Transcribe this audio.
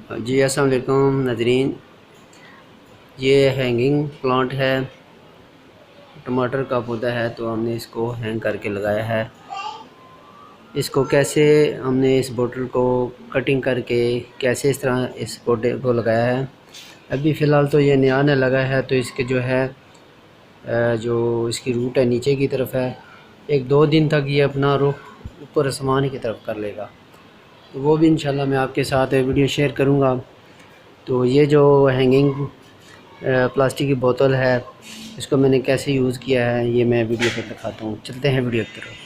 जी अस्सलाम वालेकुम नाज़रीन, ये हैंगिंग प्लांट है, टमाटर का पौधा है। तो हमने इसको हैंग करके लगाया है। इसको कैसे हमने इस बोतल को कटिंग करके कैसे इस तरह इस पौधे को लगाया है। अभी फ़िलहाल तो ये नया ने लगा है, तो इसके जो है जो इसकी रूट है नीचे की तरफ है। 1-2 दिन तक ये अपना रुख ऊपर आसमान की तरफ कर लेगा, तो वो भी इंशाल्लाह मैं आपके साथ वीडियो शेयर करूँगा। तो ये जो हैंगिंग प्लास्टिक की बोतल है, इसको मैंने कैसे यूज़ किया है ये मैं वीडियो पे दिखाता हूँ। चलते हैं वीडियो की तरफ।